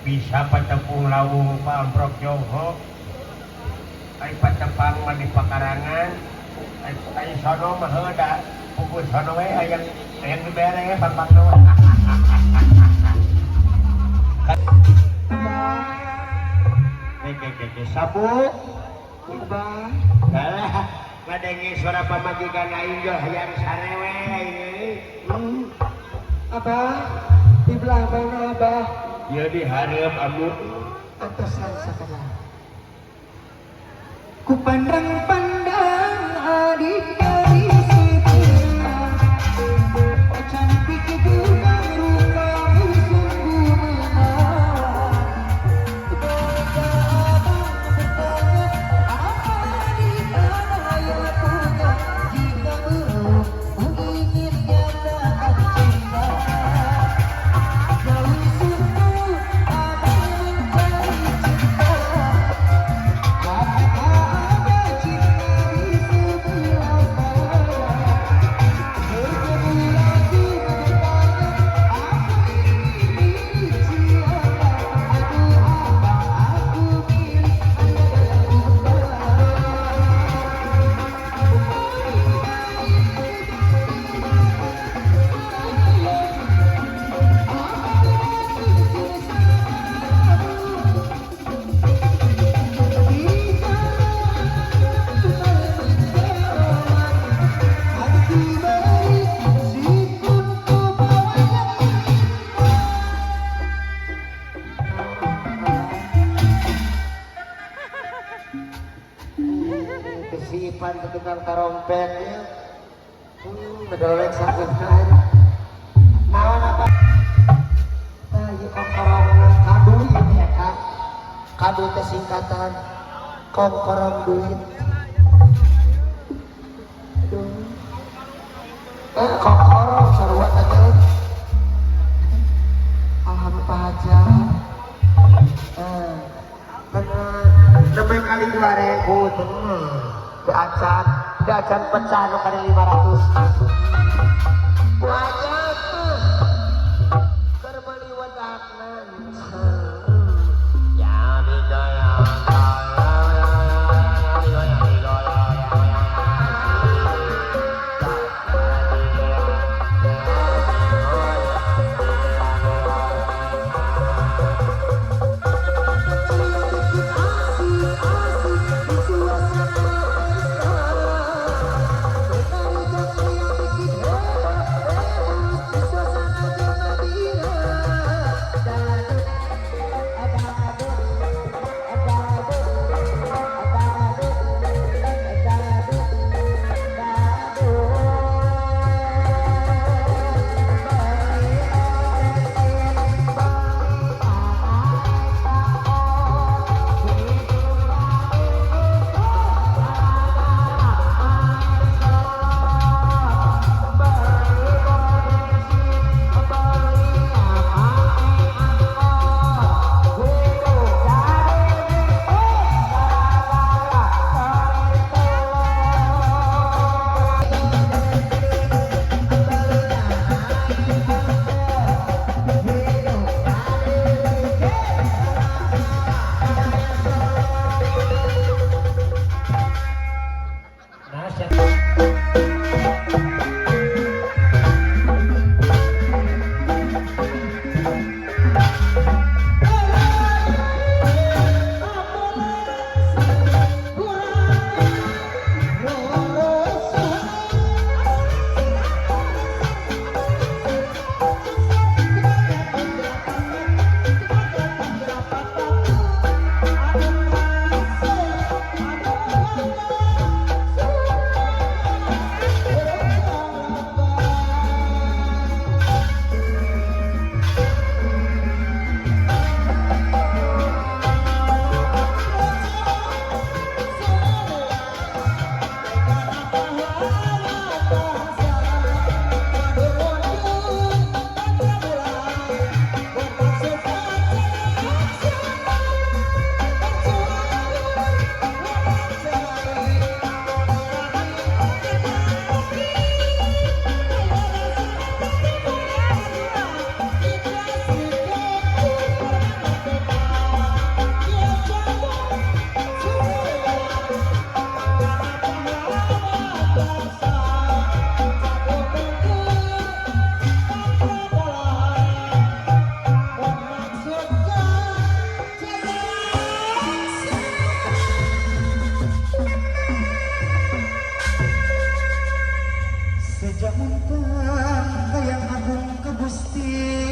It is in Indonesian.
bisa patepung lawung pamprok Jongho ay patepang mani pakarangan ay sono mah heuda pukul sono we ayang dibere pampang nu ke sabu Ibah dalah ngadengi suara pamajikan aing jo hayang sarewe Abah di belah mana Abah? Ya di hareup amu Antosan sakala ku pandang-pandang adik dari setia cantik bunga rupamu sungguh menawan ketika abang bertanya apa di tanah yang punya jika belum ingin nyatakan cinta jauh sungguh abang mencari cinta apakah ada cinta di sebelah sana bertemu lagi bertanya aku ini siapa aduh abang aku milik kesipan tukang tarompetnya bedolek sakit kan naon apa ayo kongkorong kadu ini ya kak kadu teh singkatan kongkorong duit kongkorong sarua aja alhamdulillah aja bener lebih kali 2000 diacan pecah nu kali 500 wajah keur meuli wedakna ya bidaya suasana Sejak muntah yang agung ke Gusti